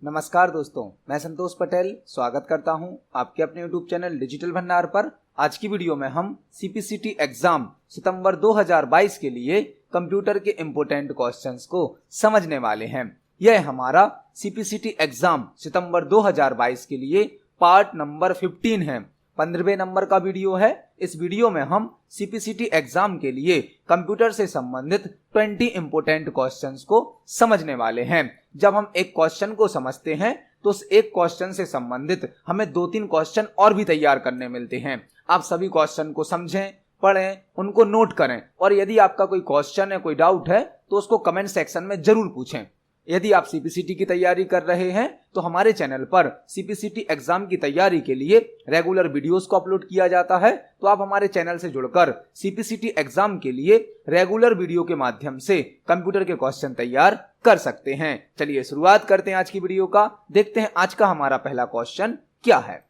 नमस्कार दोस्तों, मैं संतोष पटेल स्वागत करता हूं आपके अपने YouTube चैनल डिजिटल भंडार पर। आज की वीडियो में हम CPCT एग्जाम सितंबर 2022 के लिए कंप्यूटर के इम्पोर्टेंट क्वेश्चंस को समझने वाले हैं। यह हमारा CPCT एग्जाम सितंबर 2022 के लिए पार्ट नंबर 15 है, 15वें नंबर का वीडियो है। इस वीडियो में हम CPCT एग्जाम के लिए कंप्यूटर से संबंधित 20 इंपोर्टेंट क्वेश्चंस को समझने वाले हैं। जब हम एक क्वेश्चन को समझते हैं तो उस एक क्वेश्चन से संबंधित हमें 2-3 क्वेश्चन और भी तैयार करने मिलते हैं। आप सभी क्वेश्चन को समझें, पढ़ें, उनको नोट करें और यदि आपका कोई क्वेश्चन है, कोई डाउट है तो उसको कमेंट सेक्शन में जरूर पूछें। यदि आप CPCT की तैयारी कर रहे हैं तो हमारे चैनल पर CPCT एग्जाम की तैयारी के लिए रेगुलर वीडियोस को अपलोड किया जाता है, तो आप हमारे चैनल से जुड़कर CPCT एग्जाम के लिए रेगुलर वीडियो के माध्यम से कंप्यूटर के क्वेश्चन तैयार कर सकते हैं। चलिए शुरुआत करते हैं आज की वीडियो का। देखते हैं आज का हमारा पहला क्वेश्चन क्या है।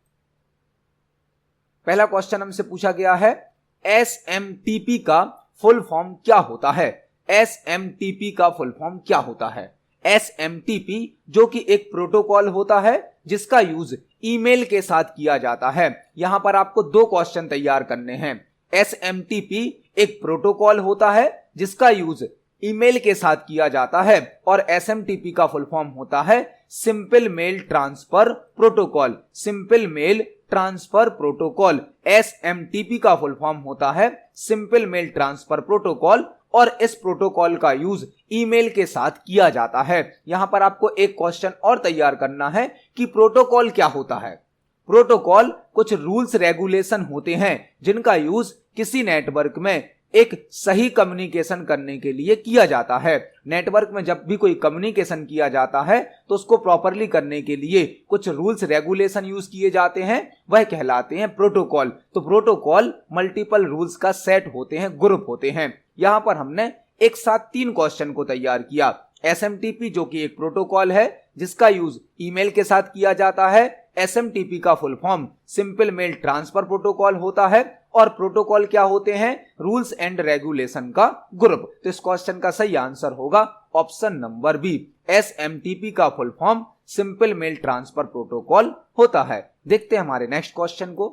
पहला क्वेश्चन हमसे पूछा गया है, SMTP का फुल फॉर्म क्या होता है। SMTP का फुल फॉर्म क्या होता है। SMTP जो कि एक प्रोटोकॉल होता है जिसका यूज ईमेल के साथ किया जाता है। यहां पर आपको 2 क्वेश्चन तैयार करने हैं। SMTP एक प्रोटोकॉल होता है जिसका यूज ईमेल के साथ किया जाता है और SMTP का फुल फॉर्म होता है simple mail transfer protocol. Simple mail transfer protocol SMTP का फुल फॉर्म होता है सिंपल मेल ट्रांसफर प्रोटोकॉल और इस प्रोटोकॉल का यूज ईमेल के साथ किया जाता है। यहां पर आपको एक क्वेश्चन और तैयार करना है कि प्रोटोकॉल क्या होता है। प्रोटोकॉल कुछ रूल्स रेगुलेशन होते हैं जिनका यूज किसी नेटवर्क में एक सही कम्युनिकेशन करने के लिए किया जाता है। नेटवर्क में जब भी कोई कम्युनिकेशन किया जाता है तो उसको प्रॉपरली करने के लिए कुछ रूल्स रेगुलेशन यूज किए जाते हैं, वह कहलाते हैं प्रोटोकॉल। तो प्रोटोकॉल मल्टीपल रूल्स का सेट होते हैं, ग्रुप होते हैं। यहां पर हमने एक साथ 3 क्वेश्चन को तैयार किया। SMTP जो कि एक प्रोटोकॉल है जिसका यूज ईमेल के साथ किया जाता है। SMTP का full form simple mail transfer protocol होता है और प्रोटोकॉल क्या होते हैं, रूल्स एंड रेगुलेशन का ग्रुप। तो इस क्वेश्चन का सही आंसर होगा ऑप्शन नंबर बी। SMTP का full form simple mail transfer protocol होता है। देखते हैं हमारे नेक्स्ट क्वेश्चन को।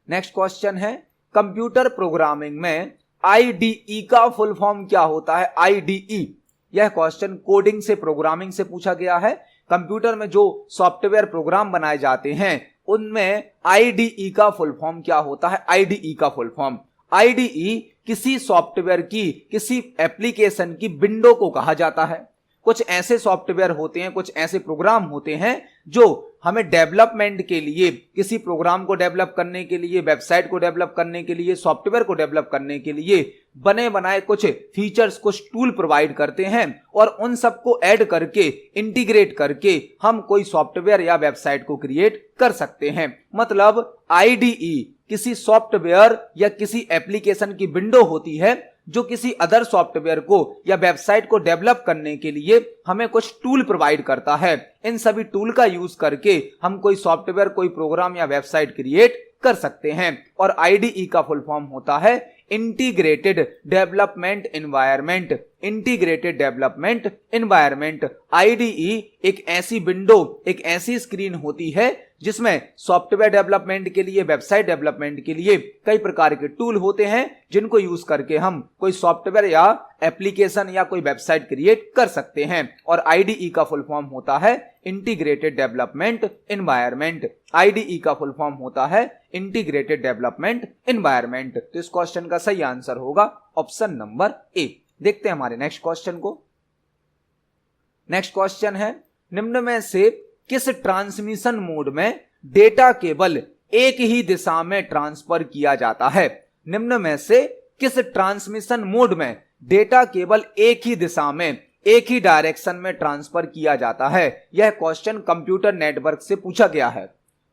नेक्स्ट क्वेश्चन है, कंप्यूटर प्रोग्रामिंग में IDE का फुल फॉर्म क्या होता है। IDE यह क्वेश्चन कोडिंग से, प्रोग्रामिंग से पूछा गया है। कंप्यूटर में जो सॉफ्टवेयर प्रोग्राम बनाए जाते हैं उनमें IDE का फुल फॉर्म क्या होता है। IDE का फुल फॉर्म, IDE किसी सॉफ्टवेयर की, किसी एप्लीकेशन की विंडो को कहा जाता है। कुछ ऐसे सॉफ्टवेयर होते हैं, कुछ ऐसे प्रोग्राम होते हैं जो हमें डेवलपमेंट के लिए, किसी प्रोग्राम को डेवलप करने के लिए, वेबसाइट को डेवलप करने के लिए, सॉफ्टवेयर को डेवलप करने के लिए बने बनाए कुछ फीचर्स, कुछ टूल प्रोवाइड करते हैं और उन सबको ऐड करके, इंटीग्रेट करके हम कोई सॉफ्टवेयर या वेबसाइट को क्रिएट कर सकते हैं। मतलब IDE किसी सॉफ्टवेयर या किसी एप्लीकेशन की विंडो होती है जो किसी अदर सॉफ्टवेयर को या वेबसाइट को डेवलप करने के लिए हमें कुछ टूल प्रोवाइड करता है। इन सभी टूल का यूज करके हम कोई सॉफ्टवेयर, कोई प्रोग्राम या वेबसाइट क्रिएट कर सकते हैं। और IDE का फुल फॉर्म होता है integrated development environment. Integrated development environment. IDE एक ऐसी विंडो, एक ऐसी स्क्रीन होती है जिसमें सॉफ्टवेयर डेवलपमेंट के लिए, वेबसाइट डेवलपमेंट के लिए कई प्रकार के टूल होते हैं जिनको यूज करके हम कोई सॉफ्टवेयर या एप्लीकेशन या कोई वेबसाइट क्रिएट कर सकते हैं। और IDE का फुल फॉर्म होता है इंटीग्रेटेड डेवलपमेंट एनवायरनमेंट। IDE का फुल फॉर्म होता है इंटीग्रेटेड डेवलपमेंट एनवायरनमेंट। तो इस क्वेश्चन का सही आंसर होगा ऑप्शन नंबर ए। देखते हैं हमारे नेक्स्ट क्वेश्चन को। नेक्स्ट क्वेश्चन है, निम्न में से किस ट्रांसमिशन मोड में डेटा केवल एक ही दिशा में ट्रांसफर किया जाता है। निम्न में से किस ट्रांसमिशन मोड में डेटा केवल एक ही दिशा में, एक ही डायरेक्शन में ट्रांसफर किया जाता है। यह क्वेश्चन कंप्यूटर नेटवर्क से पूछा गया है।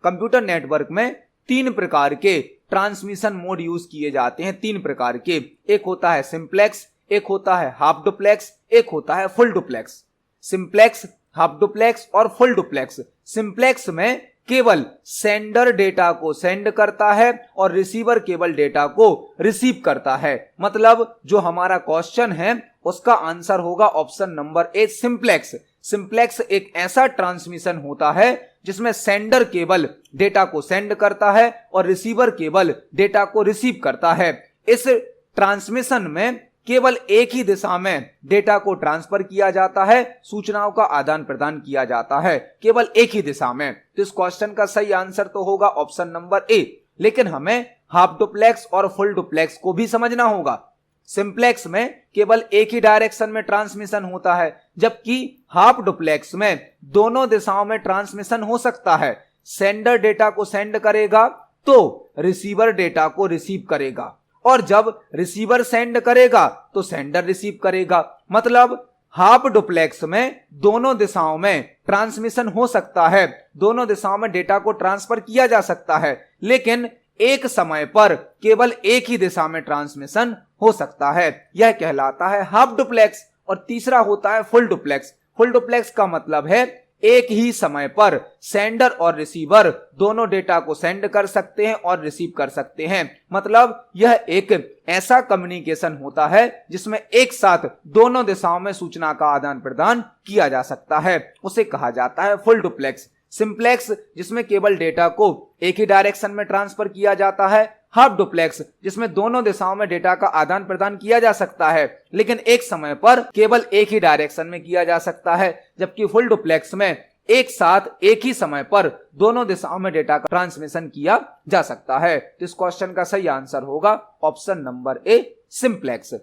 कंप्यूटर नेटवर्क में 3 प्रकार के ट्रांसमिशन मोड यूज किए जाते हैं। 3 प्रकार के, एक होता है सिंप्लेक्स, एक होता है हाफ डुप्लेक्स, एक होता है full duplex. Simplex, half duplex और फुल डुप्लेक्स। सिंप्लेक्स में केवल सेंडर डेटा को सेंड करता है और रिसीवर केवल डेटा को रिसीव करता है। मतलब जो हमारा क्वेश्चन है उसका आंसर होगा option number A simplex. Simplex एक ऐसा ट्रांसमिशन होता है जिसमें सेंडर केवल डेटा को सेंड करता है और रिसीवर केवल डेटा को रिसीव करता है। इस ट्रांसमिशन में केवल एक ही दिशा में डेटा को ट्रांसफर किया जाता है, सूचनाओं का आदान प्रदान किया जाता है, केवल एक ही दिशा में। तो इस क्वेश्चन का सही आंसर तो होगा ऑप्शन नंबर ए। लेकिन हमें हाफ डुप्लेक्स और फुल डुप्लेक्स को भी समझना होगा। सिंप्लेक्स में केवल एक ही डायरेक्शन में ट्रांसमिशन होता है, जबकि हाफ डुप्लेक्स में दोनों दिशाओं में ट्रांसमिशन हो सकता है। सेंडर डेटा को सेंड करेगा तो रिसीवर डेटा को रिसीव करेगा, और जब रिसीवर सेंड करेगा तो सेंडर रिसीव करेगा। मतलब हाफ डुप्लेक्स में दोनों दिशाओं में ट्रांसमिशन हो सकता है, दोनों दिशाओं में डेटा को ट्रांसफर किया जा सकता है, लेकिन एक समय पर केवल एक ही दिशा में ट्रांसमिशन हो सकता है। यह कहलाता है हाफ डुप्लेक्स। और तीसरा होता है फुल डुप्लेक्स। फुल डुप्लेक्स का मतलब है एक ही समय पर सेंडर और रिसीवर दोनों डेटा को सेंड कर सकते हैं और रिसीव कर सकते हैं। मतलब यह एक ऐसा कम्युनिकेशन होता है जिसमें एक साथ दोनों दिशाओं में सूचना का आदान प्रदान किया जा सकता है, उसे कहा जाता है फुल डुप्लेक्स। सिंप्लेक्स जिसमें केवल डेटा को एक ही डायरेक्शन में ट्रांसफर किया जाता है। हाफ डुप्लेक्स जिसमें दोनों दिशाओं में डेटा का आदान प्रदान किया जा सकता है, लेकिन एक समय पर केवल एक ही डायरेक्शन में किया जा सकता है। जबकि फुल डुप्लेक्स में एक साथ एक ही समय पर दोनों दिशाओं में डेटा का ट्रांसमिशन किया जा सकता है। तो इस क्वेश्चन का सही आंसर होगा ऑप्शन नंबर ए, सिंप्लेक्स।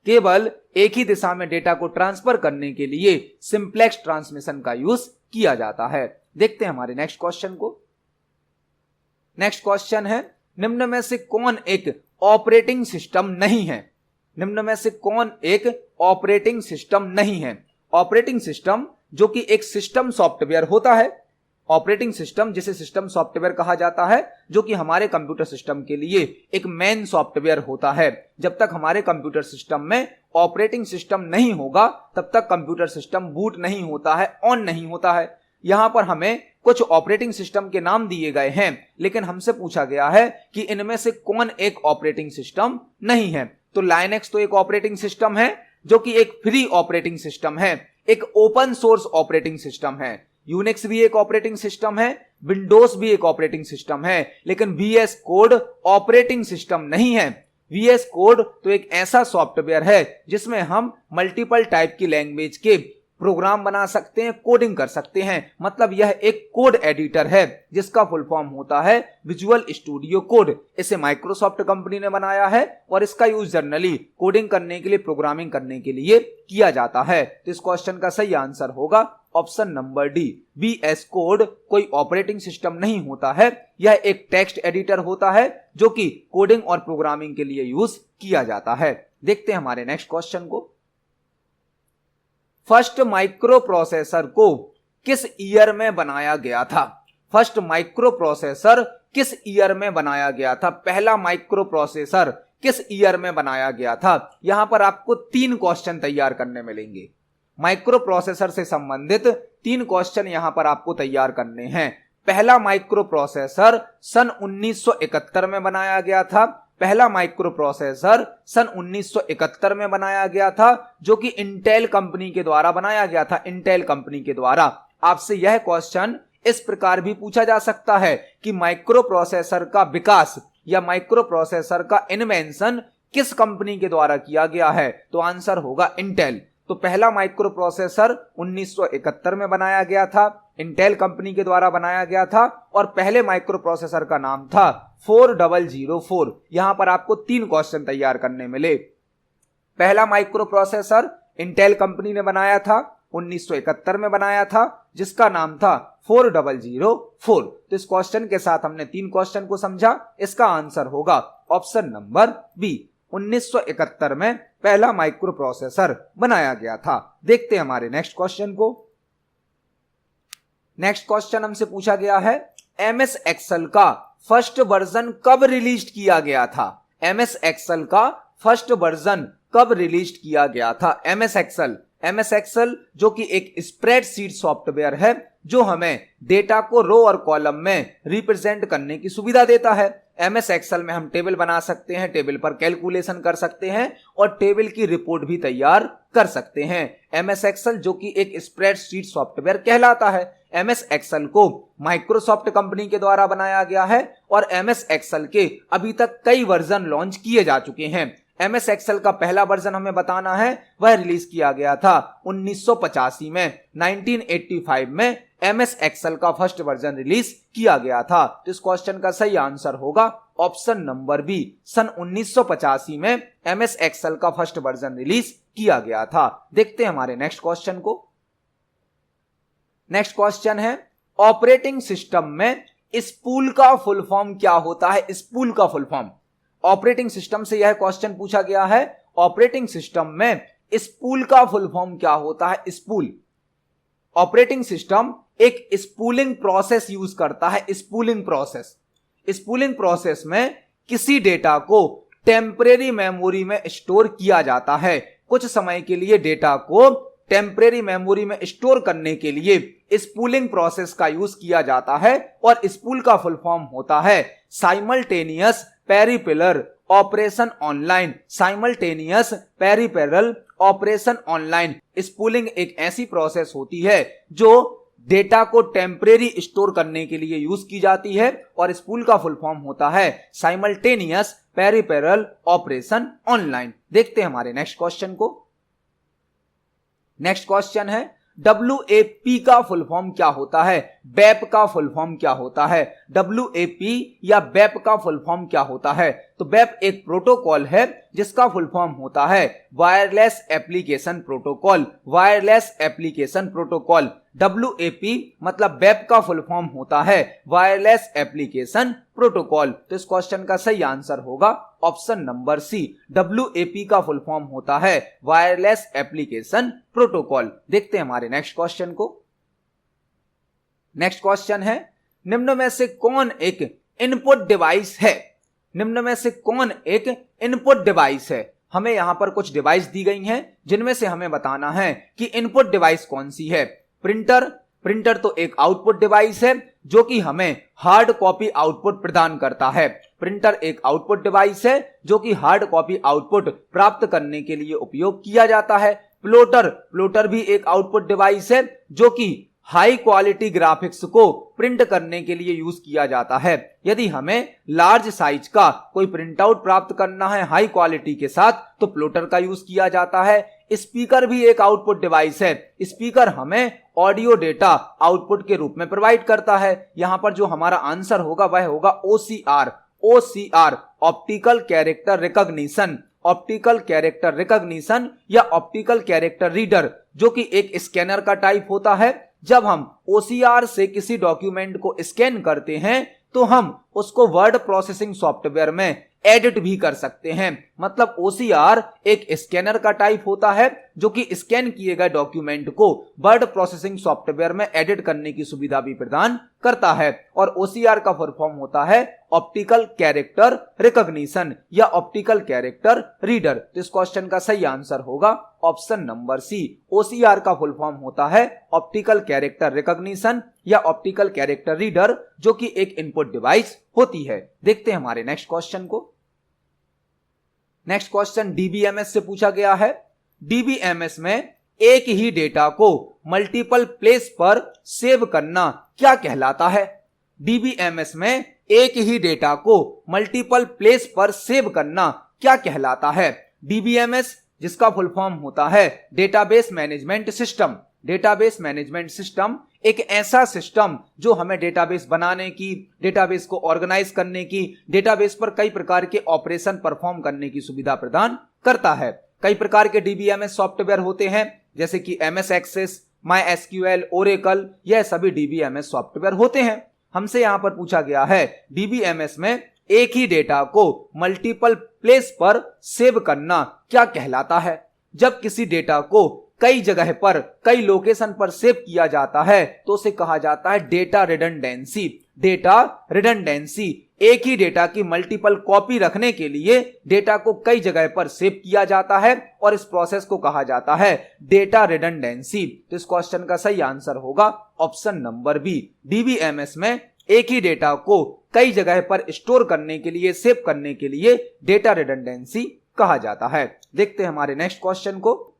केवल एक ही दिशा में डेटा को ट्रांसफर करने के लिए सिंप्लेक्स ट्रांसमिशन का यूज किया जाता है। देखते हैं हमारे नेक्स्ट क्वेश्चन को। नेक्स्ट क्वेश्चन है, निम्न में से कौन एक ऑपरेटिंग सिस्टम नहीं है? निम्न में से कौन एक ऑपरेटिंग सिस्टम नहीं है? ऑपरेटिंग सिस्टम जो कि एक सिस्टम सॉफ्टवेयर होता है। ऑपरेटिंग सिस्टम जिसे सिस्टम सॉफ्टवेयर कहा जाता है, जो कि हमारे कंप्यूटर सिस्टम के लिए एक मेन सॉफ्टवेयर होता है। जब तक हमारे कंप्यूटर सिस्टम में ऑपरेटिंग सिस्टम नहीं होगा तब तक कंप्यूटर सिस्टम बूट नहीं होता है, ऑन नहीं होता है। यहां पर हमें कुछ ऑपरेटिंग सिस्टम के नाम दिए गए हैं, लेकिन हमसे पूछा गया है कि इनमें से कौन एक ऑपरेटिंग सिस्टम नहीं है। तो लाइनक्स तो एक ऑपरेटिंग सिस्टम है जो कि एक फ्री ऑपरेटिंग सिस्टम है, एक ओपन सोर्स ऑपरेटिंग सिस्टम है। यूनिक्स भी एक ऑपरेटिंग सिस्टम है, विंडोज भी एक ऑपरेटिंग सिस्टम है, लेकिन वीएस कोड ऑपरेटिंग सिस्टम नहीं है। वीएस कोड तो एक ऐसा सॉफ्टवेयर है जिसमें हम मल्टीपल टाइप की लैंग्वेज के प्रोग्राम बना सकते हैं, कोडिंग कर सकते हैं। मतलब यह एक कोड एडिटर है जिसका फुल फॉर्म होता है विजुअल स्टूडियो कोड। इसे माइक्रोसॉफ्ट कंपनी ने बनाया है और इसका यूज जनरली कोडिंग करने के लिए, प्रोग्रामिंग करने के लिए किया जाता है। तो इस क्वेश्चन का सही आंसर होगा option number D, VS code कोई ऑपरेटिंग सिस्टम नहीं होता है। यह एक टेक्स्ट एडिटर होता है जो कि कोडिंग और प्रोग्रामिंग के लिए यूज किया जाता है। देखते हैं हमारे नेक्स्ट क्वेश्चन को। फर्स्ट माइक्रो प्रोसेसर को किस ईयर में बनाया गया था? फर्स्ट माइक्रो प्रोसेसर किस ईयर में बनाया गया था? पहला माइक्रो प्रोसेसर किस ईयर में बनाया गया था? यहां पर आपको 3 क्वेश्चन तैयार करने मिलेंगे। माइक्रो प्रोसेसर से संबंधित 3 क्वेश्चन यहां पर आपको तैयार करने हैं। पहला माइक्रो प्रोसेसर सन 1971 में बनाया गया था। पहला माइक्रो प्रोसेसर सन 1971 में बनाया गया था, जो कि इंटेल कंपनी के द्वारा बनाया गया था। इंटेल कंपनी के द्वारा। आपसे यह क्वेश्चन इस प्रकार भी पूछा जा सकता है कि माइक्रो प्रोसेसर का विकास या माइक्रो प्रोसेसर का इन्वेंशन किस कंपनी के द्वारा किया गया है? तो आंसर होगा इंटेल। तो पहला माइक्रो प्रोसेसर 1971 में बनाया गया था, इंटेल कंपनी के द्वारा बनाया गया था, और पहले माइक्रो प्रोसेसर का नाम था 4004। यहां पर आपको 3 क्वेश्चन तैयार करने मिले। पहला माइक्रो प्रोसेसर इंटेल कंपनी ने बनाया था, 1971 में बनाया था, जिसका नाम था 4004। तो इस क्वेश्चन के साथ हमने 3 क्वेश्चन को समझा। इसका आंसर होगा ऑप्शन नंबर बी, 1971 में पहला माइक्रो प्रोसेसर बनाया गया था। देखते हैं हमारे नेक्स्ट क्वेश्चन को। नेक्स्ट क्वेश्चन हमसे पूछा गया है, एमएस एक्सेल का फर्स्ट वर्जन कब रिलीज किया गया था? एमएस एक्सेल का फर्स्ट वर्जन कब रिलीज किया गया था? एमएस एक्सेल जो कि एक स्प्रेडशीट सॉफ्टवेयर है जो हमें डेटा को रो और कॉलम में रिप्रेजेंट करने की सुविधा देता है। MS एक्सेल में हम टेबल बना सकते हैं, टेबल पर कैलकुलेशन कर सकते हैं और टेबल की रिपोर्ट भी तैयार कर सकते हैं। MS एक्सेल जो कि एक स्प्रेडशीट सॉफ्टवेयर कहलाता है। MS एक्सेल को माइक्रोसॉफ्ट कंपनी के द्वारा बनाया गया है और MS एक्सेल के अभी तक कई वर्जन लॉन्च किए जा चुके हैं। MS एक्सेल का पहला वर्जन हमें बताना है, वह रिलीज किया गया था 1985 में। 1985 में MS एक्सेल का फर्स्ट वर्जन रिलीज किया गया था। तो इस क्वेश्चन का सही आंसर होगा ऑप्शन नंबर बी, सन 1985 में MS एक्सेल का फर्स्ट वर्जन रिलीज किया गया था। देखते हैं हमारे नेक्स्ट क्वेश्चन को। नेक्स्ट क्वेश्चन है, ऑपरेटिंग सिस्टम में स्पूल का फुल फॉर्म क्या होता है? स्पूल का फुल फॉर्म, ऑपरेटिंग सिस्टम से यह क्वेश्चन पूछा गया है। ऑपरेटिंग सिस्टम में स्पूल का फुल फॉर्म क्या होता है? स्पूल, ऑपरेटिंग सिस्टम एक स्पूलिंग प्रोसेस यूज करता है। स्पूलिंग प्रोसेस, स्पूलिंग प्रोसेस में किसी डेटा को टेम्परेरी मेमोरी में स्टोर किया जाता है। कुछ समय के लिए डेटा को टेम्परेरी मेमोरी में स्टोर करने के लिए स्पूलिंग प्रोसेस का यूज किया जाता है और स्पूल का फुल फॉर्म होता है simultaneous peripheral operation online. Simultaneous peripheral operation online. Spooling एक ऐसी प्रोसेस होती है जो डेटा को टेम्परेरी स्टोर करने के लिए यूज की जाती है और स्पूल का फुल फॉर्म होता है साइमल्टेनियस पेरिफेरल ऑपरेशन ऑनलाइन। देखते हैं हमारे नेक्स्ट क्वेश्चन को। नेक्स्ट क्वेश्चन है, WAP का फुल फॉर्म क्या होता है? वेप का फुल फॉर्म क्या होता है? WAP या वेप का फुल फॉर्म क्या होता है? तो वेप एक प्रोटोकॉल है जिसका फुल फॉर्म होता है wireless application protocol. Wireless application protocol. WAP मतलब वेप का फुल फॉर्म होता है वायरलेस एप्लीकेशन प्रोटोकॉल। तो इस क्वेश्चन का सही आंसर होगा ऑप्शन नंबर सी, WAP का फुल फॉर्म होता है वायरलेस एप्लीकेशन प्रोटोकॉल। देखते हैं हमारे नेक्स्ट क्वेश्चन को। नेक्स्ट क्वेश्चन है, निम्न में से कौन एक इनपुट डिवाइस है? निम्न में से कौन एक इनपुट डिवाइस है? हमें यहां पर कुछ डिवाइस दी गई हैं जिनमें से हमें बताना है कि इनपुट डिवाइस कौन सी है। प्रिंटर, प्रिंटर तो एक आउटपुट डिवाइस है जो कि हमें हार्ड कॉपी आउटपुट प्रदान करता है। प्रिंटर एक आउटपुट डिवाइस है जो कि हार्ड कॉपी आउटपुट प्राप्त करने के लिए उपयोग किया जाता है। प्लॉटर, प्लॉटर भी एक आउटपुट डिवाइस है जो कि हाई क्वालिटी ग्राफिक्स को प्रिंट करने के लिए यूज किया जाता है। यदि हमें लार्ज साइज का कोई प्रिंट आउट प्राप्त करना है हाई क्वालिटी के साथ तो प्लॉटर का यूज किया जाता है। स्पीकर भी एक आउटपुट डिवाइस है। स्पीकर हमें ऑडियो डेटा आउटपुट के रूप में प्रोवाइड करता है। यहां पर जो हमारा आंसर होगा वह होगा OCR। OCR optical character recognition. Optical character recognition या ऑप्टिकल कैरेक्टर रीडर जो कि एक स्कैनर का टाइप होता है। जब हम OCR से किसी डॉक्यूमेंट को स्कैन करते हैं तो हम उसको वर्ड प्रोसेसिंग सॉफ्टवेयर में एडिट भी कर सकते हैं। मतलब OCR एक स्कैनर का टाइप होता है जो कि स्कैन किए गए डॉक्यूमेंट को वर्ड प्रोसेसिंग सॉफ्टवेयर में एडिट करने की सुविधा भी प्रदान करता है और OCR का फुल फॉर्म होता है ऑप्टिकल कैरेक्टर रिकॉग्निशन या ऑप्टिकल कैरेक्टर रीडर। तो इस क्वेश्चन का सही आंसर होगा ऑप्शन नंबर सी। OCR का फुल फॉर्म होता है ऑप्टिकल कैरेक्टर रिकॉग्निशन या ऑप्टिकल कैरेक्टर रीडर जो कि एक इनपुट डिवाइस होती है। देखते हैं हमारे नेक्स्ट क्वेश्चन को। नेक्स्ट क्वेश्चन DBMS से पूछा गया है। DBMS में एक ही डेटा को मल्टीपल प्लेस पर सेव करना क्या कहलाता है? DBMS में एक ही डेटा को मल्टीपल प्लेस पर सेव करना क्या कहलाता है? DBMS जिसका फुल फॉर्म होता है database management system. Database management system एक ऐसा सिस्टम जो हमें डेटाबेस बनाने की, डेटाबेस को ऑर्गेनाइज करने की, डेटाबेस पर कई प्रकार के ऑपरेशन परफॉर्म करने की सुविधा प्रदान करता है। कई प्रकार के DBMS सॉफ्टवेयर होते हैं जैसे कि MS Access, MySQL, Oracle, यह सभी DBMS सॉफ्टवेयर होते हैं। हमसे यहां पर पूछा गया है DBMS में एक ही डेटा को मल्टीपल प्लेस पर सेव करना क्या कहलाता है? जब किसी डेटा को कई जगह पर, कई लोकेशन पर सेव किया जाता है तो उसे कहा जाता है डेटा रिडंडेंसी। डेटा रिडंडेंसी एक ही डेटा की मल्टीपल कॉपी रखने के लिए डेटा को कई जगह पर सेव किया जाता है और इस प्रोसेस को कहा जाता है डेटा रिडंडेंसी। तो इस क्वेश्चन का सही आंसर होगा ऑप्शन नंबर बी। DBMS में एक ही डेटा को कई जगह पर स्टोर करने के लिए, सेव करने के लिए डेटा रिडंडेंसी कहा जाता है। देखते हैं हमारे नेक्स्ट क्वेश्चन को।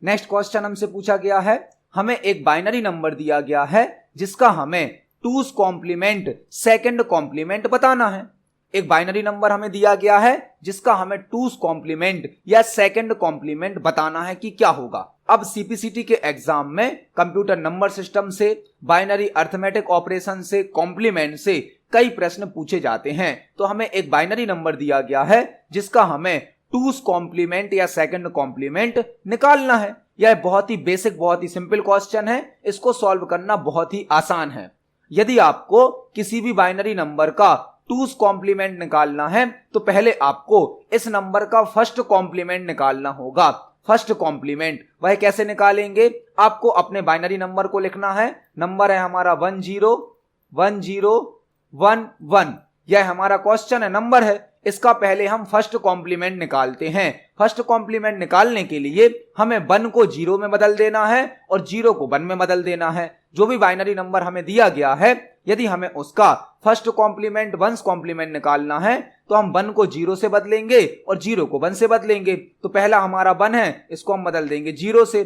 नेक्स्ट क्वेश्चन हमसे पूछा गया है, हमें एक बाइनरी नंबर दिया गया है जिसका हमें टूज कॉम्प्लीमेंट सेकंड कॉम्प्लीमेंट बताना है। एक बाइनरी नंबर हमें दिया गया है जिसका हमें टूज कॉम्प्लीमेंट या सेकंड कॉम्प्लीमेंट बताना है कि क्या होगा। अब सीपीसीटी के एग्जाम में कंप्यूटर नंबर सिस्टम से, बाइनरी अर्थमेटिक ऑपरेशन से, कॉम्प्लीमेंट से कई प्रश्न पूछे जाते हैं। तो हमें एक बाइनरी नंबर दिया गया है जिसका हमें टूज कॉम्प्लीमेंट या सेकंड कॉम्प्लीमेंट निकालना है। यह बहुत ही बेसिक, बहुत ही सिंपल क्वेश्चन है। इसको सॉल्व करना बहुत ही आसान है। यदि आपको किसी भी बाइनरी नंबर का टूज कॉम्प्लीमेंट निकालना है तो पहले आपको इस नंबर का फर्स्ट कॉम्प्लीमेंट निकालना होगा। फर्स्ट कॉम्प्लीमेंट वह कैसे निकालेंगे? आपको अपने बाइनरी नंबर को लिखना है। नंबर है हमारा 101011, यह हमारा क्वेश्चन है, नंबर है। इसका पहले हम फर्स्ट कॉम्प्लीमेंट निकालते हैं। फर्स्ट कॉम्प्लीमेंट निकालने के लिए हमें 1 को 0 में बदल देना है और 0 को 1 में बदल देना है। जो भी बाइनरी नंबर हमें दिया गया है, यदि हमें उसका फर्स्ट कॉम्प्लीमेंट, वंस कॉम्प्लीमेंट निकालना है तो हम 1 को 0 से बदलेंगे और 0 को 1 से बदलेंगे। तो पहला हमारा 1 है, इसको हम बदल देंगे 0 से,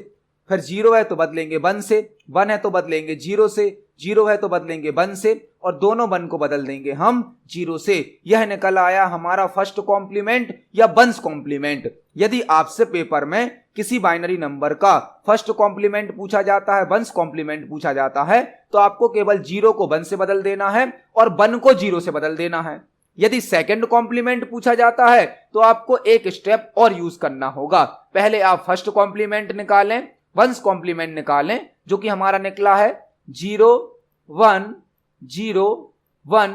फिर 0 है तो बदलेंगे 1 से, 1 है तो बदलेंगे 0 से, 0 है तो बदलेंगे 1 से और दोनों 1 को बदल देंगे हम 0 से। यह निकल आया हमारा फर्स्ट कॉम्प्लीमेंट या वंस कॉम्प्लीमेंट। यदि आपसे पेपर में किसी बाइनरी नंबर का फर्स्ट कॉम्प्लीमेंट पूछा जाता है, वंस कॉम्प्लीमेंट पूछा जाता है, तो आपको केवल 0 को 1 से बदल देना है और 1 को 0 से बदल देना है। यदि सेकंड कॉम्प्लीमेंट पूछा जाता है तो आपको एक स्टेप और यूज करना होगा। पहले आप फर्स्ट कॉम्प्लीमेंट निकालें, वंस कॉम्प्लीमेंट निकालें, जो कि हमारा निकला है 0 1 0 1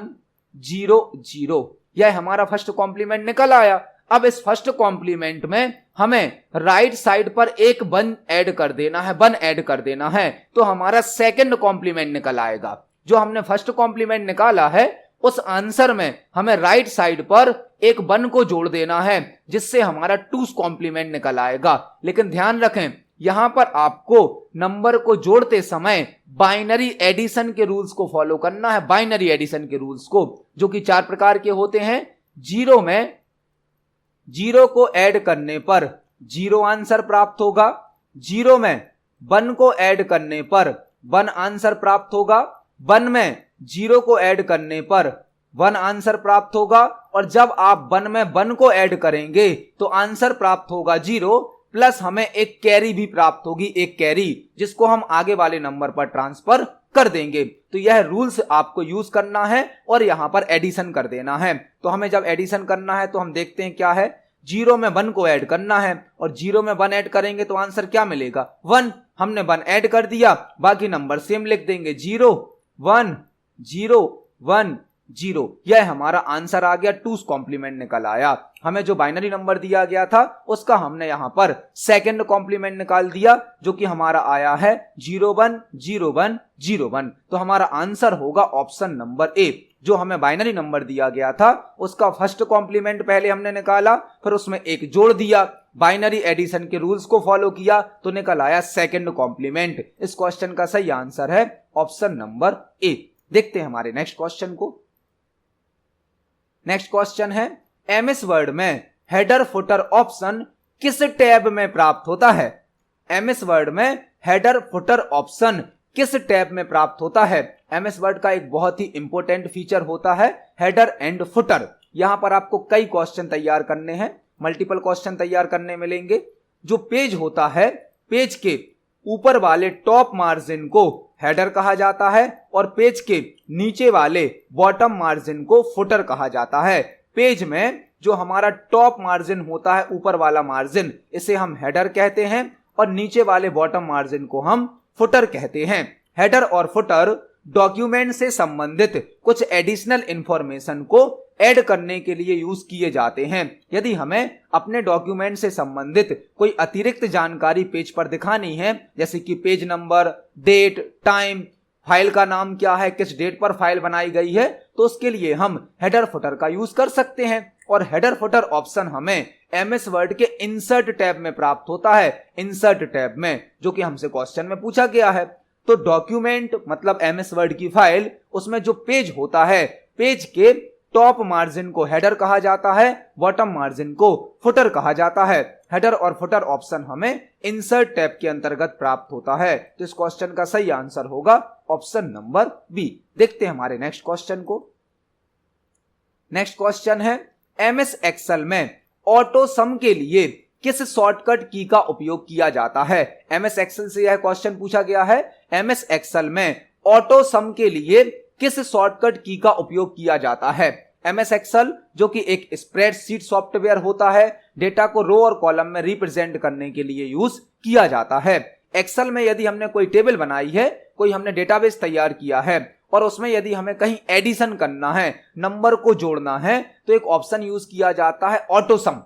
0 0। यह हमारा फर्स्ट कॉम्प्लीमेंट निकल आया। अब इस फर्स्ट कॉम्प्लीमेंट में हमें राइट साइड पर एक 1 ऐड कर देना है, 1 ऐड कर देना है, तो हमारा सेकंड कॉम्प्लीमेंट निकल आएगा। जो हमने फर्स्ट कॉम्प्लीमेंट निकाला है उस आंसर में हमें राइट साइड पर एक 1 को जोड़ देना है, जिससे हमारा टूज कॉम्प्लीमेंट निकल आएगा। लेकिन ध्यान रखें, यहां पर आपको नंबर को जोड़ते समय बाइनरी एडिशन के रूल्स को फॉलो करना है। बाइनरी एडिशन के रूल्स को, जो कि 4 प्रकार के होते हैं। 0 में 0 को ऐड करने पर 0 आंसर प्राप्त होगा। 0 में 1 को ऐड करने पर 1 आंसर प्राप्त होगा। 1 में 0 को ऐड करने पर 1 आंसर प्राप्त होगा। और जब आप 1 में 1 को ऐड करेंगे तो आंसर प्राप्त होगा 0, प्लस हमें एक कैरी भी प्राप्त होगी, एक कैरी, जिसको हम आगे वाले नंबर पर ट्रांसफर कर देंगे। तो यह रूल्स आपको यूज करना है और यहां पर एडिशन कर देना है। तो हमें जब एडिशन करना है तो हम देखते हैं क्या है। 0 में 1 को ऐड करना है और 0 में 1 ऐड करेंगे तो आंसर क्या मिलेगा? 1। हमने 1 ऐड कर दिया, बाकी नंबर सेम लिख देंगे, 0 1 0 1 0। यह हमारा आंसर आ गया, टूज कॉम्प्लीमेंट निकल आया। हमें जो बाइनरी नंबर दिया गया था उसका हमने यहां पर सेकंड कॉम्प्लीमेंट निकाल दिया, जो कि हमारा आया है 0 1 0 1 0 1। तो हमारा आंसर होगा ऑप्शन नंबर ए। जो हमें बाइनरी नंबर दिया गया था उसका फर्स्ट कॉम्प्लीमेंट पहले हमने निकाला, फिर उसमें एक जोड़ दिया, बाइनरी एडिशन के रूल्स को फॉलो किया, तो निकल आया सेकंड कॉम्प्लीमेंट। इस क्वेश्चन का सही आंसर है ऑप्शन नंबर ए। देखते हैं हमारे नेक्स्ट क्वेश्चन को। नेक्स्ट क्वेश्चन है, एमएस वर्ड में हेडर फुटर ऑप्शन किस टैब में प्राप्त होता है? एमएस वर्ड में हेडर फुटर ऑप्शन किस टैब में प्राप्त होता है? एमएस वर्ड का एक बहुत ही इंपॉर्टेंट फीचर होता है हेडर एंड फुटर। यहां पर आपको कई क्वेश्चन तैयार करने हैं, मल्टीपल क्वेश्चन तैयार करने मिलेंगे। जो पेज होता है, पेज के ऊपर वाले टॉप मार्जिन को हेडर कहा जाता है और पेज के नीचे वाले बॉटम मार्जिन को फुटर कहा जाता है। पेज में जो हमारा टॉप मार्जिन होता है, ऊपर वाला मार्जिन, इसे हम हेडर कहते हैं और नीचे वाले बॉटम मार्जिन को हम फुटर कहते हैं। हेडर और फुटर डॉक्यूमेंट से संबंधित कुछ एडिशनल इंफॉर्मेशन को ऐड करने के लिए यूज किए जाते हैं। यदि हमें अपने डॉक्यूमेंट से संबंधित कोई अतिरिक्त जानकारी पेज पर दिखानी है, जैसे कि page number, date, time, file का नाम क्या है, किस डेट पर फाइल बनाई गई है, तो उसके लिए हम हेडर फुटर का यूज कर सकते हैं। और हेडर फुटर ऑप्शन हमें एमएस वर्ड के इंसर्ट टैब में प्राप्त होता है, इंसर्ट टैब में, जो कि हमसे क्वेश्चन में पूछा गया है। तो डॉक्यूमेंट मतलब एमएस वर्ड की फाइल, उसमें जो पेज होता है, पेज के टॉप मार्जिन को हेडर कहा जाता है, बॉटम मार्जिन को फुटर कहा जाता है। हेडर और फुटर ऑप्शन हमें इंसर्ट टैब के अंतर्गत प्राप्त होता है। तो इस क्वेश्चन का सही आंसर होगा ऑप्शन नंबर बी। देखते हैं हमारे नेक्स्ट क्वेश्चन को। नेक्स्ट क्वेश्चन है, एमएस एक्सेल में ऑटो सम के लिए किस शॉर्टकट की का उपयोग किया जाता है? एमएस एक्सेल से यह क्वेश्चन पूछा गया है। एमएस एक्सेल में ऑटो सम के लिए किस शॉर्टकट की का उपयोग किया जाता है? एमएस एक्सेल जो कि एक स्प्रेडशीट सॉफ्टवेयर होता है, डेटा को रो और कॉलम में रिप्रेजेंट करने के लिए यूज किया जाता है। एक्सेल में यदि हमने कोई टेबल बनाई है, कोई हमने डेटाबेस तैयार किया है और उसमें यदि हमें कहीं एडिशन करना है, नंबर को जोड़ना है, तो एक ऑप्शन यूज किया जाता है ऑटो सम।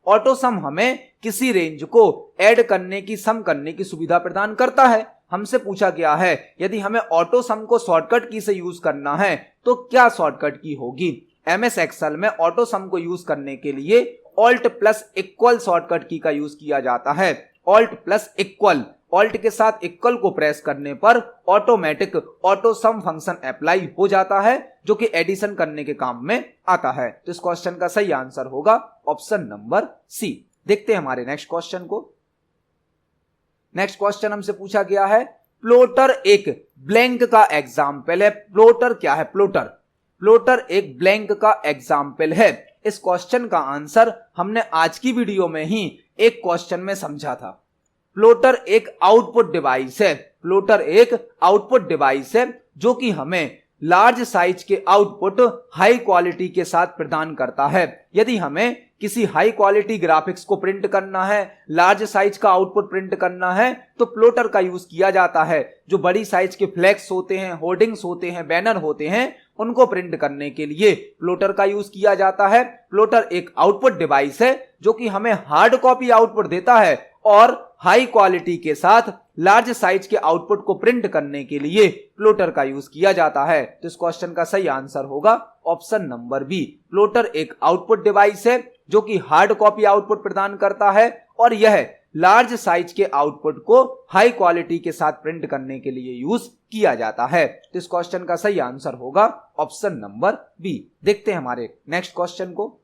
ऑटो सम हमें किसी रेंज को ऐड करने की, सम करने की सुविधा प्रदान करता है। हमसे पूछा गया है यदि हमें ऑटो सम को शॉर्टकट की से यूज करना है तो क्या शॉर्टकट की होगी? एमएस एक्सेल में ऑटो सम को यूज करने के लिए ऑल्ट प्लस इक्वल शॉर्टकट की का यूज किया जाता है। ऑल्ट प्लस इक्वल, ऑल्ट के साथ इक्वल को प्रेस करने पर ऑटोमेटिक ऑटो सम फंक्शन अप्लाई हो जाता है, जो कि एडिशन करने के काम में आता है। तो इस क्वेश्चन का सही आंसर होगा ऑप्शन नंबर सी। देखते हैं हमारे नेक्स्ट क्वेश्चन को। नेक्स्ट क्वेश्चन हमसे पूछा गया है, प्लॉटर एक ब्लैंक का एग्जाम्पल है। प्लॉटर क्या है? प्लॉटर एक ब्लैंक का एग्जाम्पल है। इस क्वेश्चन का आंसर हमने आज की वीडियो में ही एक क्वेश्चन में समझा था। प्लॉटर एक आउटपुट डिवाइस है। प्लॉटर एक आउटपुट डिवाइस है जो कि हमें लार्ज साइज के आउटपुट हाई क्वालिटी के साथ प्रदान करता है। यदि हमें किसी हाई क्वालिटी ग्राफिक्स को प्रिंट करना है, लार्ज साइज का आउटपुट प्रिंट करना है, तो प्लॉटर का यूज किया जाता है। जो बड़ी साइज के फ्लैक्स होते हैं, होर्डिंग्स होते हैं, बैनर होते हैं, उनको प्रिंट करने के लिए प्लॉटर का यूज किया जाता है। प्लॉटर एक आउटपुट डिवाइस है जो कि हमें हार्ड कॉपी आउटपुट देता है और हाई क्वालिटी के साथ लार्ज साइज के आउटपुट को प्रिंट करने के लिए प्लॉटर का यूज किया जाता है। तो इस क्वेश्चन का सही आंसर होगा ऑप्शन नंबर बी। प्लॉटर एक आउटपुट डिवाइस है जो कि हार्ड कॉपी आउटपुट प्रदान करता है और यह लार्ज साइज के आउटपुट को हाई क्वालिटी के साथ प्रिंट करने के लिए यूज किया जाता है। तो इस क्वेश्चन का सही आंसर होगा ऑप्शन नंबर बी। देखते हैं हमारे नेक्स्ट क्वेश्चन को।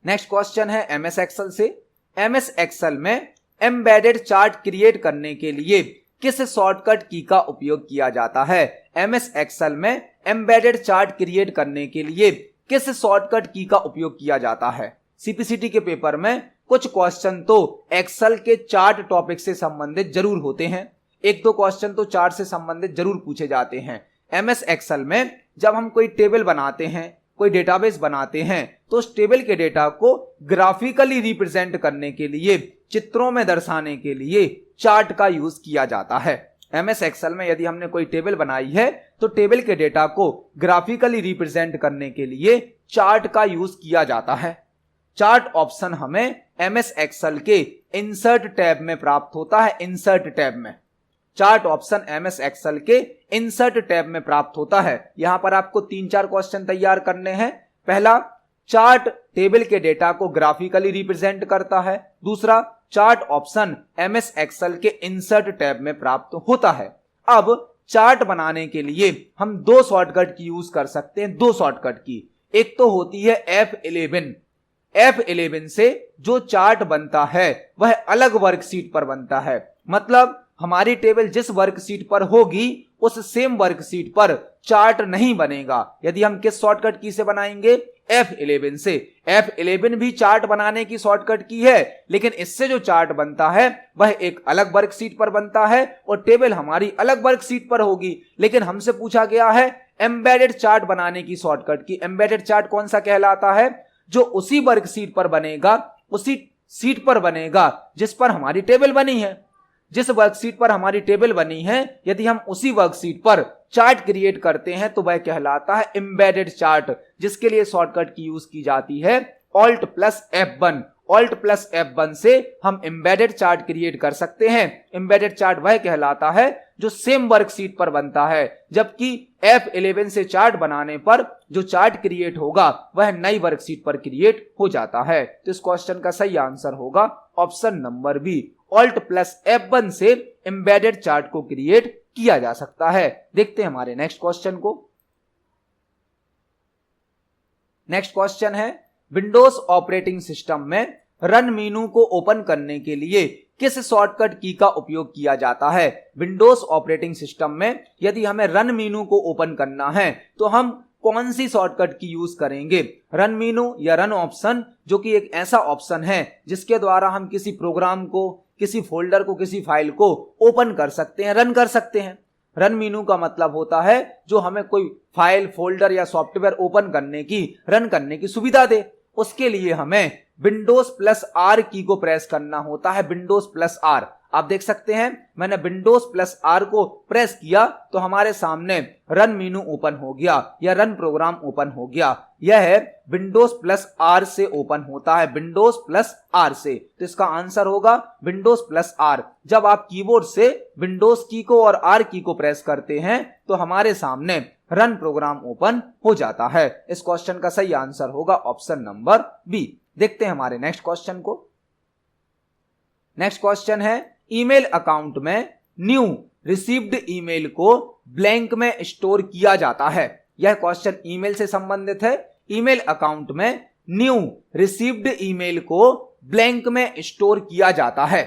नेक्स्ट क्वेश्चन है एमएस एक्सेल से। एमएस एक्सेल में एम्बेडेड चार्ट क्रिएट करने के लिए किस शॉर्टकट की का उपयोग किया जाता है? एमएस एक्सेल में एम्बेडेड चार्ट क्रिएट करने के लिए किस शॉर्टकट की का उपयोग किया जाता है? सीपीसीटी के पेपर में कुछ क्वेश्चन तो एक्सेल के चार्ट टॉपिक से संबंधित जरूर होते हैं, एक दो क्वेश्चन तो चार्ट से संबंधित जरूर पूछे जाते हैं। एमएस एक्सेल में जब हम कोई टेबल बनाते हैं, कोई डेटाबेस बनाते हैं, तो उस टेबल के डेटा को ग्राफिकली रिप्रेजेंट करने के लिए, चित्रों में दर्शाने के लिए चार्ट का यूज किया जाता है। एमएस एक्सेल में यदि हमने कोई टेबल बनाई है तो टेबल के डेटा को ग्राफिकली रिप्रेजेंट करने के लिए चार्ट का यूज किया जाता है। चार्ट ऑप्शन हमें एमएस एक्सेल के इंसर्ट टैब में प्राप्त होता है। इंसर्ट टैब में चार्ट ऑप्शन एमएस एक्सेल के इंसर्ट टैब में प्राप्त होता है। यहां पर आपको 3-4 क्वेश्चन तैयार करने हैं। पहला, चार्ट टेबल के डेटा को ग्राफिकली रिप्रेजेंट करता है। दूसरा, चार्ट ऑप्शन एमएस एक्सेल के इंसर्ट टैब में प्राप्त होता है। अब चार्ट बनाने के लिए हम दो शॉर्टकट की यूज कर सकते हैं। दो शॉर्टकट की, एक तो होती है F11। F11 से जो चार्ट बनता है वह अलग वर्कशीट पर बनता है। मतलब हमारी टेबल जिस वर्कशीट पर होगी उस सेम वर्कशीट पर चार्ट नहीं बनेगा। यदि हम किस शॉर्टकट की से बनाएंगे? F11 से। F11 भी चार्ट बनाने की शॉर्टकट की है, लेकिन इससे जो चार्ट बनता है वह एक अलग वर्कशीट पर बनता है और टेबल हमारी अलग वर्कशीट पर होगी। लेकिन हमसे पूछा गया है एम्बेडेड चार्ट बनाने की शॉर्टकट की। एम्बेडेड चार्ट कौन सा कहलाता है? जो उसी वर्कशीट पर बनेगा, उसी सीट पर बनेगा जिस पर हमारी टेबल बनी है। जिस वर्कशीट पर हमारी टेबल बनी है, यदि हम उसी वर्कशीट पर चार्ट क्रिएट करते हैं तो वह कहलाता है एम्बेडेड चार्ट, जिसके लिए शॉर्टकट की यूज की जाती है alt plus F1। Alt plus F1 से हम एम्बेडेड चार्ट क्रिएट कर सकते हैं। एम्बेडेड चार्ट वह कहलाता है जो सेम वर्कशीट पर बनता है, जबकि F11 से चार्ट बनाने पर जो चार्ट क्रिएट होगा वह नई वर्कशीट पर क्रिएट हो जाता है। तो इस क्वेश्चन का सही आंसर होगा option number B. Alt plus F1 से एम्बेडेड चार्ट को क्रिएट किया जा सकता है। देखते हैं हमारे नेक्स्ट क्वेश्चन को। नेक्स्ट क्वेश्चन है, विंडोज ऑपरेटिंग सिस्टम में रन मेनू को ओपन करने के लिए किस शॉर्टकट की का उपयोग किया जाता है। विंडोज ऑपरेटिंग सिस्टम में यदि हमें रन मेनू को ओपन करना है तो हम कौन सी शॉर्टकट की यूज करेंगे, रन मेनू या रन ऑप्शन, जो कि एक ऐसा ऑप्शन है जिसके द्वारा हम किसी प्रोग्राम को, किसी फोल्डर को, किसी फाइल को ओपन कर सकते हैं, रन कर सकते हैं। रन मेनू का मतलब होता है जो हमें कोई फाइल, फोल्डर या सॉफ्टवेयर ओपन करने की, रन करने की सुविधा दे। उसके लिए हमें विंडोज प्लस आर की को प्रेस करना होता है, विंडोज प्लस आर। आप देख सकते हैं मैंने विंडोज प्लस आर को प्रेस किया तो हमारे सामने रन मेनू ओपन हो गया या रन प्रोग्राम ओपन हो गया। यह है विंडोज प्लस आर से ओपन होता है, विंडोज प्लस आर से। तो इसका आंसर होगा विंडोज प्लस आर। जब आप कीबोर्ड से विंडोज की को और आर की को प्रेस करते हैं तो हमारे सामने रन प्रोग्राम ओपन हो जाता है। इस क्वेश्चन का सही आंसर होगा ऑप्शन नंबर बी। देखते हैं हमारे नेक्स्ट क्वेश्चन को। नेक्स्ट क्वेश्चन है, ईमेल अकाउंट में न्यू रिसीव्ड ईमेल को ब्लैंक में स्टोर किया जाता है। यह क्वेश्चन ईमेल से संबंधित है। ईमेल अकाउंट में न्यू रिसीव्ड ईमेल को ब्लैंक में स्टोर किया जाता है।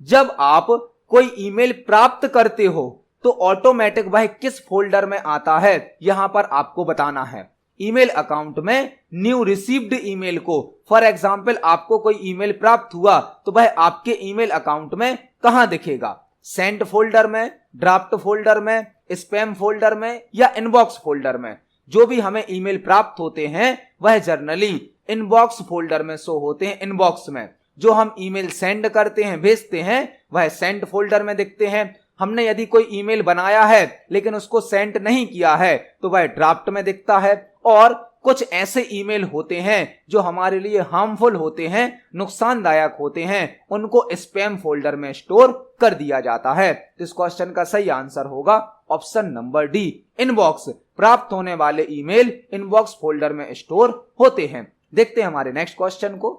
जब आप कोई ईमेल प्राप्त करते हो तो ऑटोमेटिक वह किस फोल्डर में आता है, यहां पर आपको बताना है। ईमेल अकाउंट में न्यू रिसीव्ड ईमेल को, फॉर एग्जाम्पल आपको कोई ईमेल प्राप्त हुआ तो वह आपके ईमेल अकाउंट में कहां दिखेगा, सेंट फोल्डर में, ड्राफ्ट फोल्डर में, स्पैम फोल्डर में या इनबॉक्स फोल्डर में। जो भी हमें ईमेल प्राप्त होते हैं वह जर्नली इनबॉक्स फोल्डर में शो होते हैं, इनबॉक्स में। जो हम ईमेल सेंड करते हैं, भेजते हैं, वह सेंट फोल्डर में दिखते हैं। हमने यदि कोई ईमेल बनाया है लेकिन उसको सेंड नहीं किया है तो वह ड्राफ्ट में दिखता है। और कुछ ऐसे ईमेल होते हैं जो हमारे लिए हार्मफुल होते हैं, नुकसानदायक होते हैं, उनको स्पैम फोल्डर में स्टोर कर दिया जाता है। तो इस क्वेश्चन का सही आंसर होगा ऑप्शन नंबर डी, इनबॉक्स। प्राप्त होने वाले ईमेल इनबॉक्स फोल्डर में स्टोर होते हैं। देखते हैं हमारे नेक्स्ट क्वेश्चन को।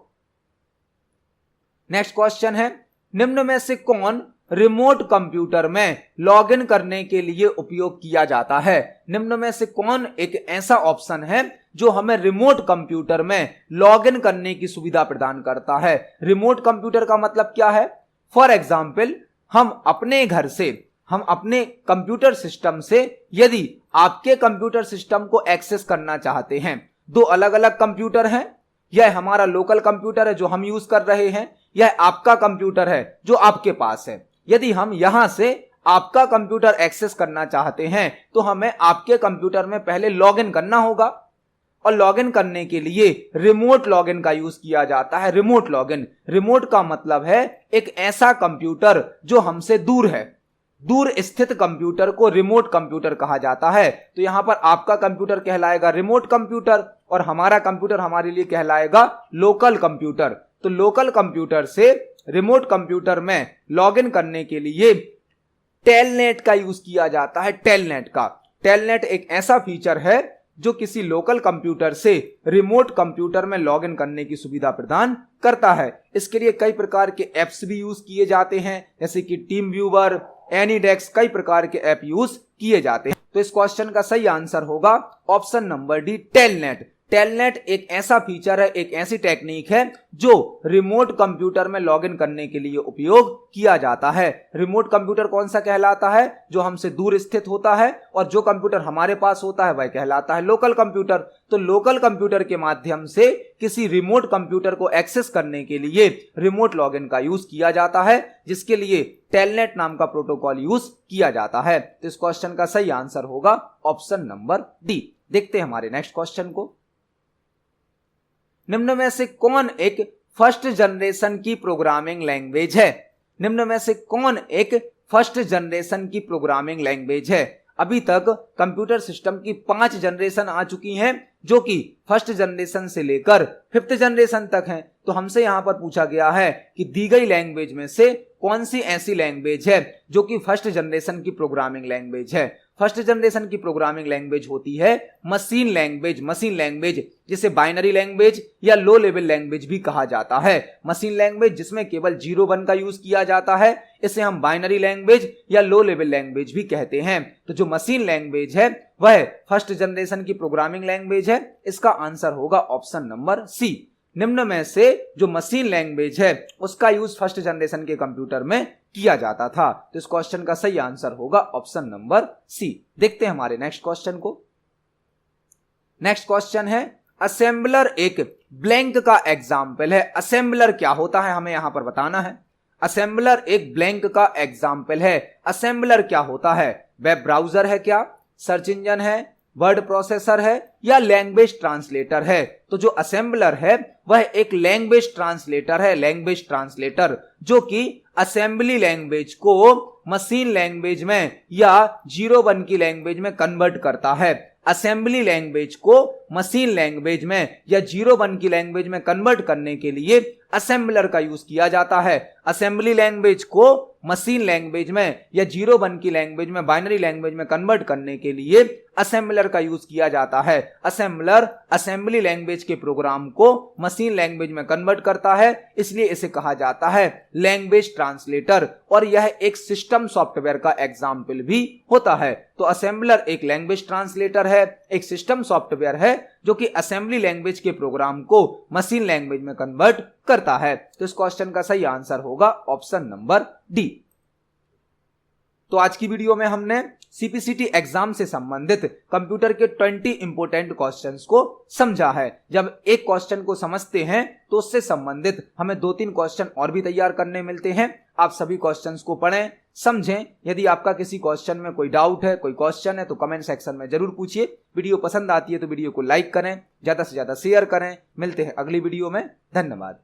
नेक्स्ट क्वेश्चन है, निम्न में से कौन रिमोट कंप्यूटर में लॉगिन करने के लिए उपयोग किया जाता है। निम्न में से कौन एक ऐसा ऑप्शन है जो हमें रिमोट कंप्यूटर में लॉगिन करने की सुविधा प्रदान करता है। रिमोट कंप्यूटर का मतलब क्या है, फॉर एग्जाम्पल हम अपने घर से, हम अपने कंप्यूटर सिस्टम से यदि आपके कंप्यूटर सिस्टम को एक्सेस करना चाहते हैं, दो अलग अलग कंप्यूटर हैं, यह हमारा लोकल कंप्यूटर है जो हम यूज कर रहे हैं, यह आपका कंप्यूटर है जो आपके पास है। यदि हम यहां से आपका कंप्यूटर एक्सेस करना चाहते हैं तो हमें आपके कंप्यूटर में पहले लॉगिन करना होगा और लॉगिन करने के लिए रिमोट लॉगिन का यूज किया जाता है। रिमोट लॉगिन, रिमोट का मतलब है एक ऐसा कंप्यूटर जो हमसे दूर है। दूर स्थित कंप्यूटर को रिमोट कंप्यूटर कहा जाता है। तो यहां पर आपका कंप्यूटर कहलाएगा रिमोट कंप्यूटर और हमारा कंप्यूटर हमारे लिए कहलाएगा लोकल कंप्यूटर। तो लोकल कंप्यूटर से रिमोट कंप्यूटर में लॉगिन करने के लिए टेलनेट का यूज किया जाता है। टेलनेट का, टेलनेट एक ऐसा फीचर है जो किसी लोकल कंप्यूटर से रिमोट कंप्यूटर में लॉगिन करने की सुविधा प्रदान करता है। इसके लिए कई प्रकार के एप्स भी यूज किए जाते हैं, जैसे कि टीम व्यूवर, एनीडेक्स, कई प्रकार के ऐप यूज किए जाते हैं। तो इस क्वेश्चन का सही आंसर होगा option number D, telnet. Telnet एक ऐसा फीचर है, एक ऐसी टेक्निक है जो रिमोट कंप्यूटर में लॉगिन करने के लिए उपयोग किया जाता है। रिमोट कंप्यूटर कौन सा कहलाता है, जो हमसे दूर स्थित होता है, और जो कंप्यूटर हमारे पास होता है वह कहलाता है लोकल कंप्यूटर। तो लोकल कंप्यूटर के माध्यम से किसी रिमोट कंप्यूटर को एक्सेस करने के लिए रिमोट लॉगिन का यूज किया जाता है, जिसके लिए टेलनेट नाम का प्रोटोकॉल यूज किया जाता है। तो इस क्वेश्चन का सही आंसर होगा ऑप्शन नंबर डी। देखते हैं हमारे नेक्स्ट क्वेश्चन को। निम्न में से कौन एक फर्स्ट जनरेशन की प्रोग्रामिंग लैंग्वेज है। निम्न में से कौन एक फर्स्ट जनरेशन की प्रोग्रामिंग लैंग्वेज है। अभी तक कंप्यूटर सिस्टम की 5 जनरेशन आ चुकी हैं, जो कि फर्स्ट जनरेशन से लेकर 5th जनरेशन तक हैं। तो हमसे यहां पर पूछा गया है कि दी गई लैंग्वेज में से कौन सी ऐसी लैंग्वेज है जो कि फर्स्ट जनरेशन की प्रोग्रामिंग लैंग्वेज है। फर्स्ट जनरेशन की प्रोग्रामिंग लैंग्वेज होती है मशीन लैंग्वेज जिसे बाइनरी लैंग्वेज या लो लेवल लैंग्वेज भी कहा जाता है। मशीन लैंग्वेज जिसमें केवल 0-1 का यूज किया जाता है, इसे हम बाइनरी लैंग्वेज या लो लेवल लैंग्वेज भी कहते हैं। तो जो मशीन लैंग्वेज है वह फर्स्ट जनरेशन की प्रोग्रामिंग लैंग्वेज है। इसका आंसर होगा ऑप्शन नंबर सी। निम्न में से जो मशीन लैंग्वेज है उसका यूज फर्स्ट जनरेशन के कंप्यूटर में किया जाता था। तो इस क्वेश्चन का सही आंसर होगा ऑप्शन नंबर सी। देखते हैं हमारे नेक्स्ट क्वेश्चन को। नेक्स्ट क्वेश्चन है असेंबलर एक ब्लैंक का एग्जाम्पल है। असेंबलर क्या होता है हमें यहां पर बताना है। असेंबलर एक ब्लैंक का एग्जाम्पल है। असेंबलर क्या होता है? वेब ब्राउजर है क्या, सर्च इंजन है, वर्ड प्रोसेसर है या लैंग्वेज ट्रांसलेटर है? तो जो असेंबलर है वह एक लैंग्वेज ट्रांसलेटर है। लैंग्वेज ट्रांसलेटर जो कि असेंबली लैंग्वेज को मशीन लैंग्वेज में या 0-1 की लैंग्वेज में कन्वर्ट करता है। असेंबली लैंग्वेज को मशीन लैंग्वेज में या 0-1 की लैंग्वेज में कन्वर्ट करने के लिए असेंबलर का यूज किया जाता है। असेंबली लैंग्वेज को मशीन लैंग्वेज में या 0-1 की लैंग्वेज में बाइनरी लैंग्वेज में कन्वर्ट करने के लिए असेंबलर का यूज किया जाता है। असेंबलर असेंबली लैंग्वेज के प्रोग्राम को मशीन लैंग्वेज में कन्वर्ट करता है, इसलिए इसे कहा जाता है लैंग्वेज ट्रांसलेटर। और यह एक सिस्टम सॉफ्टवेयर का एग्जाम्पल भी होता है। तो असेंबलर एक लैंग्वेज ट्रांसलेटर है, एक सिस्टम सॉफ्टवेयर है जो कि असेंबली लैंग्वेज के प्रोग्राम को मशीन लैंग्वेज में कन्वर्ट करता है। तो इस क्वेश्चन का सही आंसर होगा ऑप्शन नंबर डी। तो आज की वीडियो में हमने सीपीसीटी एग्जाम से संबंधित कंप्यूटर के 20 इंपोर्टेंट क्वेश्चंस को समझा है। जब एक क्वेश्चन को समझते हैं तो उससे संबंधित हमें 2-3 क्वेश्चन और भी तैयार करने मिलते हैं। आप सभी क्वेश्चंस को पढ़ें, समझें। यदि आपका किसी क्वेश्चन में कोई डाउट है, कोई क्वेश्चन है तो कमेंट सेक्शन में जरूर पूछिए। वीडियो पसंद आती है तो वीडियो को लाइक करें, ज्यादा से ज्यादा शेयर करें। मिलते हैं अगली वीडियो में। धन्यवाद।